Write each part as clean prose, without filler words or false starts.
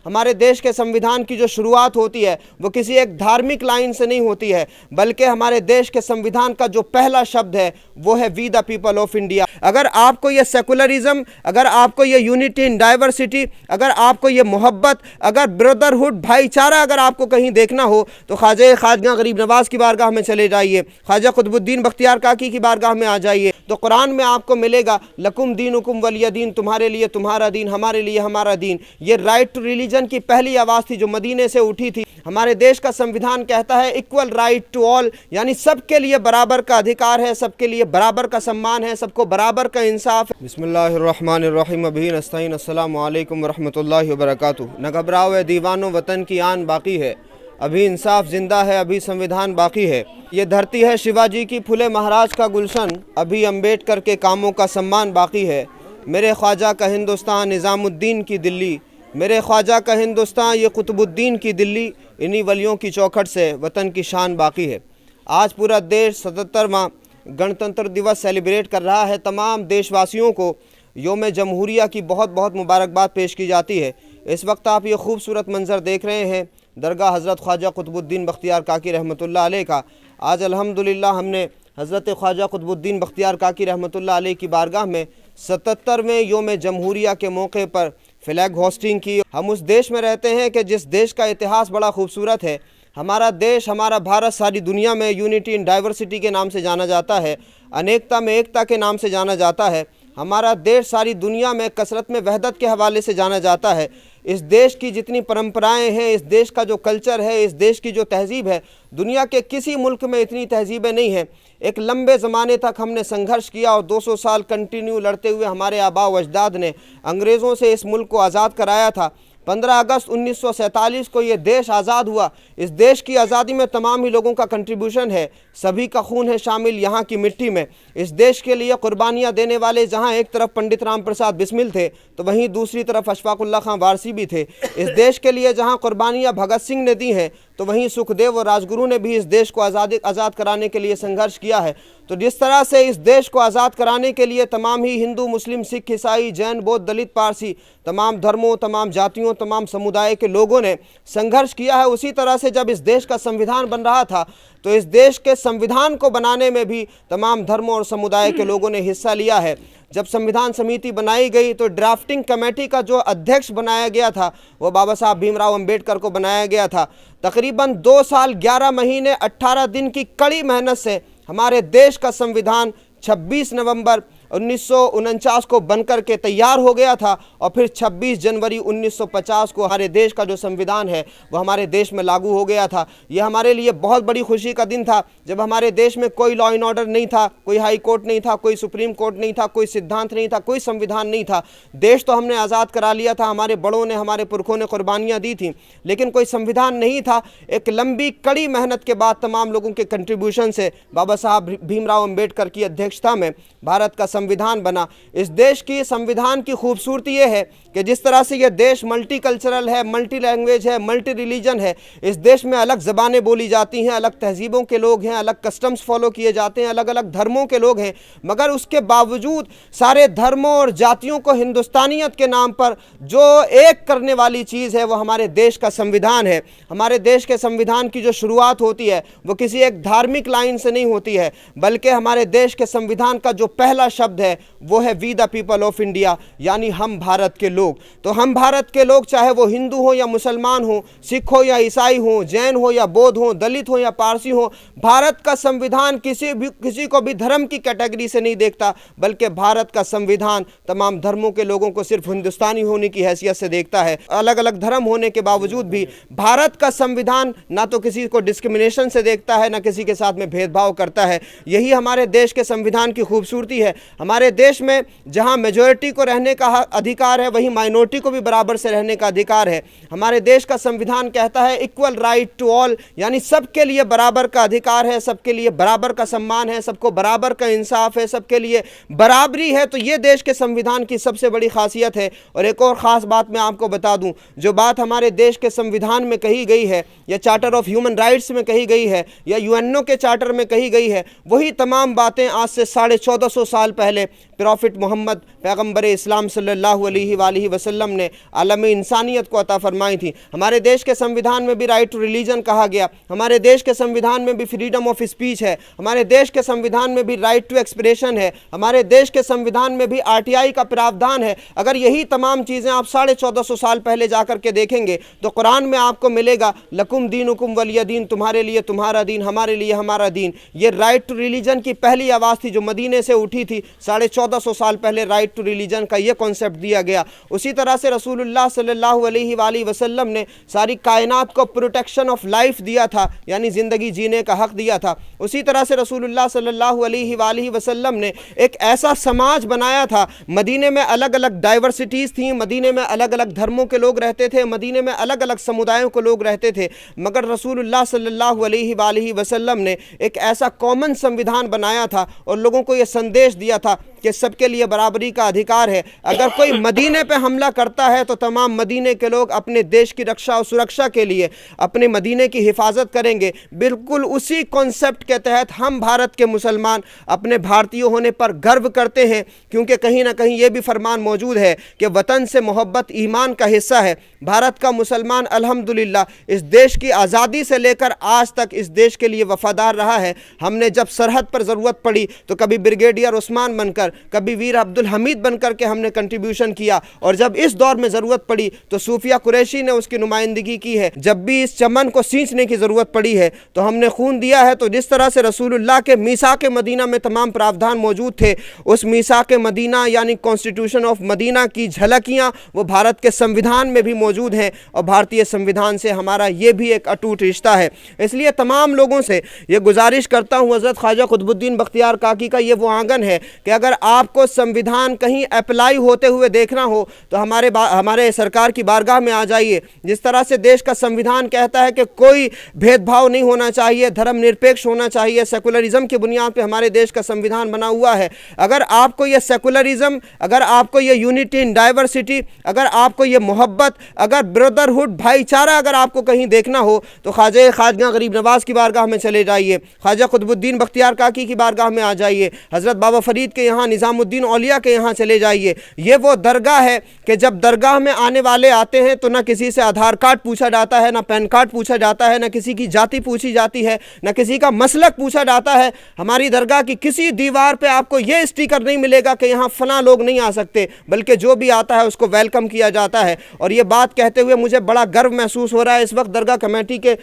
हमारे देश के संविधान की जो शुरुआत होती है वो किसी एक धार्मिक लाइन से नहीं होती है, बल्कि हमारे देश के संविधान का जो पहला शब्द है वो है we the people of India. अगर आपको ये सेकुलरिज्म, अगर आपको ये यूनिटी इन डाइवर्सिटी, अगर आपको ये मोहब्बत, अगर ब्रदरहुड, भाईचारा अगर आपको कहीं देखना हो तो ख्वाजा गरीब नवाज की बारगाह में चले जाइए, ख्वाजा कुतुबुद्दीन बख्तियार काकी की बारगाह में आ जाइए, तो कुरान में आपको मिलेगा लकुम दीनुकुम वलिय दीन, तुम्हारे लिए तुम्हारा दीन, हमारे लिए हमारा दीन। ये राइट टू रिलीजन की पहली आवाज़ थी जो मदीने से उठी थी। हमारे देश का संविधान कहता है इक्वल राइट टू ऑल, यानी सबके लिए बराबर का अधिकार है, सबके लिए बराबर का सम्मान है, सबको बराबर का इंसाफ है। बिस्मिल्लाहिर्रहमानिर्रहीम, अभी नस्तईन, अस्सलामु अलैकुम वरहमतुल्लाहि वबरकातुहू। न घबराओ ए दीवानो, वतन की आन बाकी है, अभी इंसाफ जिंदा है, अभी संविधान बाकी है। ये धरती है शिवाजी की, फुले महाराज का गुलशन, अभी अम्बेडकर के कामों का सम्मान बाकी है। मेरे ख्वाजा का हिंदुस्तान, निज़ामुद्दीन की दिल्ली, मेरे ख्वाजा का हिंदुस्तान, ये कुतुबुद्दीन की दिल्ली, इन्हीं वलियों की चौखट से वतन की शान बाकी है। आज पूरा देश 77वां गणतंत्र दिवस सेलिब्रेट कर रहा है। तमाम देशवासियों को योम जमहूरिया की बहुत बहुत मुबारकबाद पेश की जाती है। इस वक्त आप ये खूबसूरत मंज़र देख रहे हैं दरगाह हज़रत ख्वाजा कुतुबुद्दीन बख्तियार काकी रहमतुल्लाह अलैह का। आज अल्हम्दुलिल्लाह हमने हज़रत ख्वाजा कुतुबुद्दीन बख्तियार काकी रहमतुल्लाह अलैह की बारगाह में 77वें योम जमहूरिया के मौके पर फ्लैग होस्टिंग की। हम उस देश में रहते हैं कि जिस देश का इतिहास बड़ा खूबसूरत है। हमारा देश, हमारा भारत सारी दुनिया में यूनिटी इन डाइवर्सिटी के नाम से जाना जाता है, अनेकता में एकता के नाम से जाना जाता है। हमारा देश सारी दुनिया में कसरत में वहदत के हवाले से जाना जाता है। इस देश की जितनी परंपराएं हैं, इस देश का जो कल्चर है, इस देश की जो तहज़ीब है, दुनिया के किसी मुल्क में इतनी तहज़ीबें नहीं हैं। एक लंबे ज़माने तक हमने संघर्ष किया और 200 साल कंटिन्यू लड़ते हुए हमारे आबा व अजदाद ने अंग्रेज़ों से इस मुल्क को आज़ाद कराया था। 15 अगस्त 1947 को ये देश आज़ाद हुआ। इस देश की आज़ादी में तमाम ही लोगों का कंट्रीब्यूशन है, सभी का खून है शामिल यहाँ की मिट्टी में। इस देश के लिए कुर्बानियाँ देने वाले जहाँ एक तरफ पंडित राम प्रसाद बिस्मिल थे तो वहीं दूसरी तरफ अशफाकुल्लाह खां वारसी भी थे। इस देश के लिए जहाँ कुर्बानियाँ भगत सिंह ने दी हैं तो वहीं सुखदेव और राजगुरु ने भी इस देश को आज़ाद कराने के लिए संघर्ष किया है। तो जिस तरह से इस देश को आज़ाद कराने के लिए तमाम ही हिंदू, मुस्लिम, सिख, ईसाई, जैन, बौद्ध, दलित, पारसी, तमाम धर्मों, तमाम जातियों, तमाम समुदाय के लोगों ने संघर्ष किया है, उसी तरह से जब इस देश का संविधान बन रहा था तो इस देश के संविधान को बनाने में भी तमाम धर्मों और समुदाय के लोगों ने हिस्सा लिया है। जब संविधान समिति बनाई गई तो ड्राफ्टिंग कमेटी का जो अध्यक्ष बनाया गया था वो बाबा साहब भीमराव अंबेडकर को बनाया गया था। तकरीबन 2 साल 11 महीने 18 दिन की कड़ी मेहनत से हमारे देश का संविधान 26 नवंबर 1949 को बनकर के तैयार हो गया था और फिर 26 जनवरी 1950 को हमारे देश का जो संविधान है वो हमारे देश में लागू हो गया था। ये हमारे लिए बहुत बड़ी खुशी का दिन था जब हमारे देश में कोई लॉ एंड ऑर्डर नहीं था, कोई हाई कोर्ट नहीं था, कोई सुप्रीम कोर्ट नहीं था, कोई सिद्धांत नहीं था, कोई संविधान नहीं था। देश तो हमने आज़ाद करा लिया था, हमारे बड़ों ने, हमारे पुरखों ने कुर्बानियाँ दी थी, लेकिन कोई संविधान नहीं था। एक लंबी कड़ी मेहनत के बाद तमाम लोगों के कंट्रीब्यूशन से बाबा साहब भीमराव अम्बेडकर की अध्यक्षता में भारत का संविधान बना। इस देश की संविधान की खूबसूरती ये है कि जिस तरह से ये देश मल्टी कल्चरल है, मल्टी लैंग्वेज है, मल्टी रिलीजन है, इस देश में अलग ज़बानें बोली जाती हैं, अलग तहजीबों के लोग हैं, अलग कस्टम्स फॉलो किए जाते हैं, अलग अलग धर्मों के लोग हैं, मगर उसके बावजूद सारे धर्मों और जातियों को हिंदुस्तानियत के नाम पर जो एक करने वाली चीज़ है वो हमारे देश का संविधान है। हमारे देश के संविधान की जो शुरुआत होती है वो किसी एक धार्मिक लाइन से नहीं होती है, बल्कि हमारे देश के संविधान का जो पहला शब्द है वो है we the people of India, यानी हम भारत के लोग। तो हम भारत के लोग, चाहे वो हिंदू हो या मुसलमान हो, सिख हो या ईसाई हो, जैन हो या बौद्ध हो, दलित हो या पारसी हो, भारत का संविधान किसी को भी धर्म की कैटेगरी से नहीं देखता, बल्कि भारत का संविधान तमाम धर्मों के लोगों को सिर्फ हिंदुस्तानी होने की हैसियत से देखता है। अलग अलग धर्म होने के बावजूद भी भारत का संविधान ना तो किसी को डिस्क्रिमिनेशन से देखता है, ना किसी के साथ में भेदभाव करता है। यही हमारे देश के संविधान की खूबसूरती है। हमारे देश में जहां मेजॉरिटी को रहने का अधिकार है वहीं माइनॉरिटी को भी बराबर से रहने का अधिकार है। हमारे देश का संविधान कहता है इक्वल राइट टू ऑल, यानी सबके लिए बराबर का अधिकार है, सबके लिए बराबर का सम्मान है, सबको बराबर का इंसाफ है, सबके लिए बराबरी है। तो ये देश के संविधान की सबसे बड़ी खासियत है। और एक और ख़ास बात मैं आपको बता दूं, जो बात हमारे देश के संविधान में कही गई है या चार्टर ऑफ ह्यूमन राइट्स में कही गई है या यूएनओ के चार्टर में कही गई है, वही तमाम बातें आज से 1450 साल पहले प्रॉफिट मोहम्मद पैगम्बर इस्लाम सल्लल्लाहु अलैहि वसल्लम ने आलम इंसानियत को अता फरमाई थी। हमारे देश के संविधान में भी राइट टू रिलीजन कहा गया, हमारे देश के संविधान में भी फ्रीडम ऑफ स्पीच है, हमारे देश के संविधान में भी राइट टू एक्सप्रेशन है, हमारे देश के संविधान में भी RTI का प्रावधान है। अगर यही तमाम चीज़ें आप 1450 साल पहले जाकर के देखेंगे तो कुरान में आपको मिलेगा लकुम दीनुकुम वलिय दीन, तुम्हारे लिए तुम्हारा दीन, हमारे लिए हमारा दीन। ये राइट टू रिलीजन की पहली आवाज़ थी जो मदीने से उठी थी। 1450 साल पहले राइट टू रिलीजन का ये कॉन्सेप्ट दिया गया। उसी तरह से रसूलुल्लाह सल्लल्लाहु अलैहि वसल्लम ने सारी कायनात को प्रोटेक्शन ऑफ लाइफ दिया था, यानी ज़िंदगी जीने का हक दिया था। उसी तरह से रसूलुल्लाह सल्लल्लाहु अलैहि वसल्लम ने एक ऐसा समाज बनाया था, मदीने में अलग अलग डाइवर्सिटीज़ थी, मदीने में अलग अलग धर्मों के लोग रहते थे, मदीने में अलग अलग समुदायों के लोग रहते थे, मगर रसूलुल्लाह सल्लल्लाहु अलैहि वसल्लम ने एक ऐसा कॉमन संविधान बनाया था और लोगों को यह संदेश दिया था कि सबके लिए बराबरी का अधिकार है। अगर कोई मदीने पे हमला करता है तो तमाम मदीने के लोग अपने देश की रक्षा और सुरक्षा के लिए अपने मदीने की हिफाजत करेंगे। बिल्कुल उसी कॉन्सेप्ट के तहत हम भारत के मुसलमान अपने भारतीय होने पर गर्व करते हैं, क्योंकि कहीं ना कहीं ये भी फरमान मौजूद है कि वतन से मोहब्बत ईमान का हिस्सा है। भारत का मुसलमान अल्हम्दुलिल्लाह इस देश की आज़ादी से लेकर आज तक इस देश के लिए वफादार रहा है। हमने जब सरहद पर ज़रूरत पड़ी तो कभी ब्रिगेडियर उस्मान बनकर, कभी वीर अब्दुल हमीद बनकर के हमने कंट्रीब्यूशन किया, और जब इस दौर में ज़रूरत पड़ी तो सूफिया कुरैशी ने उसकी नुमाइंदगी की है। जब भी इस चमन को सींचने की ज़रूरत पड़ी है तो हमने खून दिया है। तो जिस तरह से रसूलुल्लाह के मीसाक मदीना में तमाम प्रावधान मौजूद थे, उस मीसाक मदीना यानी कॉन्स्टिट्यूशन ऑफ मदीना की झलकियाँ वो भारत के संविधान में भी मौजूद हैं, और भारतीय संविधान से हमारा ये भी एक अटूट रिश्ता है। इसलिए तमाम लोगों से ये गुजारिश करता हूँ, हज़रत ख्वाजा कुतुबुद्दीन बख्तियार काकी का ये वो आंगन है कि अगर आपको संविधान कहीं अप्लाई होते हुए देखना हो तो हमारे सरकार की बारगाह में आ जाइए। जिस तरह से देश का संविधान कहता है कि कोई भेदभाव नहीं होना चाहिए, धर्मनिरपेक्ष होना चाहिए, सेकुलरिज्म की बुनियाद पर हमारे देश का संविधान बना हुआ है। अगर आपको ये सेकुलरिज्म, अगर आपको ये यूनिटी इन डाइवर्सिटी, अगर आपको ये मोहब्बत, अगर ब्रदरहुड, भाईचारा अगर आपको कहीं देखना हो तो ख्वाजा गरीब नवाज की बारगाह में चले जाइए, ख्वाजा कुतुबुद्दीन बख्तियार काकी की बारगाह में आ जाइए, हज़रत बाबा फरीद के यहाँ, निज़ामुद्दीन औलिया के यहाँ चले जाइए। ये वो दरगाह है कि जब दरगाह में आने वाले आते हैं तो ना किसी से आधार कार्ड पूछा जाता है, ना पैन कार्ड पूछा जाता है, ना किसी की जाति पूछी जाती है, ना किसी का मसलक पूछा जाता है। हमारी दरगाह की किसी दीवार पे आपको ये स्टिकर नहीं मिलेगा कि यहाँ फलां लोग नहीं आ सकते, बल्कि जो भी आता है उसको वेलकम किया जाता है। और ये बात कहते हुए मुझे बड़ा गर्व महसूस हो रहा है। इस वक्त दरगाह कमेटी के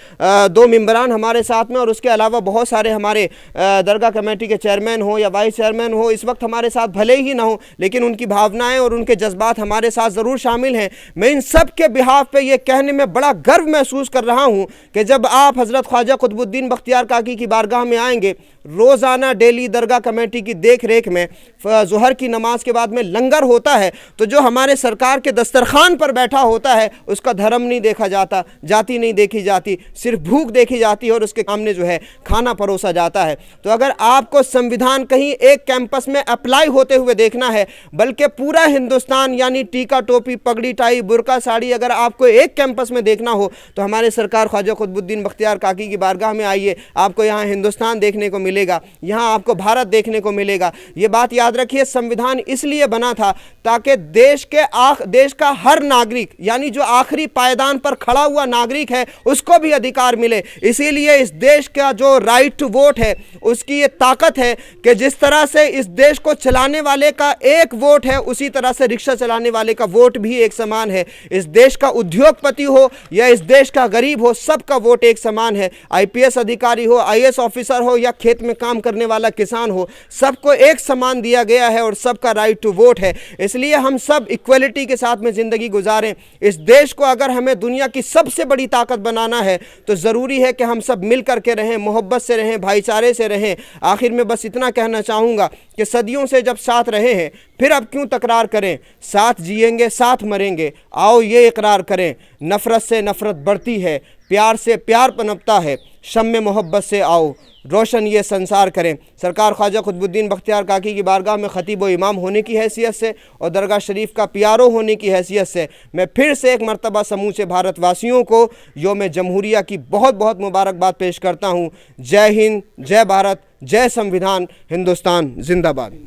2 मेंबरान हमारे साथ में, और उसके अलावा बहुत सारे हमारे दरगाह कमेटी के चेयरमैन हो या वाइस चेयरमैन हो इस वक्त हमारे साथ भले ही ना हो, लेकिन उनकी भावनाएं और उनके जज्बात हमारे साथ ज़रूर शामिल हैं। मैं इन सब के बिहाफ पे ये कहने में बड़ा गर्व महसूस कर रहा हूँ कि जब आप हज़रत ख्वाजा कुतुबुद्दीन बख्तियार काकी की बारगाह में आएंगे, रोज़ाना डेली दरगाह कमेटी की देख रेख में ज़ोहर की नमाज के बाद में लंगर होता है, तो जो हमारे सरकार के दस्तरखान पर बैठा होता है उसका धर्म नहीं देखा जाता, जाति नहीं देखी जाती, सिर्फ भूख देखी जाती है और उसके सामने जो है खाना परोसा जाता है। तो अगर आपको संविधान कहीं एक कैंपस में अप्लाई होते हुए देखना है, बल्कि पूरा हिंदुस्तान यानी टीका टोपी पगड़ी टाई बुर्का साड़ी अगर आपको एक कैंपस में देखना हो तो हमारे सरकार ख्वाजा कुतुबुद्दीन बख्तियार काकी की बारगाह में आइए। आपको यहाँ हिंदुस्तान देखने को मिलेगा, यहाँ आपको भारत देखने को मिलेगा। ये बात याद रखिए, संविधान इसलिए बना था ताकि देश का हर नागरिक यानी जो आखिरी पायदान पर खड़ा हुआ नागरिक है उसको भी अधिकार मिले। इसीलिए इस देश का जो राइट टू वोट है उसकी ये ताकत है कि जिस तरह से इस देश को चलाने वाले का एक वोट है, उसी तरह से रिक्शा चलाने वाले का वोट भी एक समान है। इस देश का उद्योगपति हो या इस देश का गरीब हो, सबका वोट एक समान है। IPS अधिकारी हो, IAS ऑफिसर हो या खेत में काम करने वाला किसान हो, सबको एक समान दिया गया है और सबका राइट टू वोट है। इसलिए हम सब इक्वलिटी के साथ में ज़िंदगी गुजारें। इस देश को अगर हमें दुनिया की सबसे बड़ी ताकत बनाना है तो ज़रूरी है कि हम सब मिल कर के रहें, मोहब्बत से रहें, भाईचारे से रहें। आखिर में बस इतना कहना चाहूँगा कि सदियों से जब साथ रहे हैं फिर अब क्यों तकरार करें, साथ जिएंगे साथ मरेंगे, आओ ये इकरार करें। नफ़रत से नफ़रत बढ़ती है, प्यार से प्यार पनपता है, शम्मे मोहब्बत से आओ रोशन ये संसार करें। सरकार ख्वाजा कुतुबुद्दीन बख्तियार काकी की बारगाह में ख़तीब व इमाम होने की हैसियत से और दरगाह शरीफ का पियारो होने की हैसियत से मैं फिर से एक मरतबा समूचे भारतवासियों को योम जमहूरिया की बहुत बहुत मुबारकबाद पेश करता हूँ। जय हिंद, जय भारत, जय संविधान, हिंदुस्तान जिंदाबाद।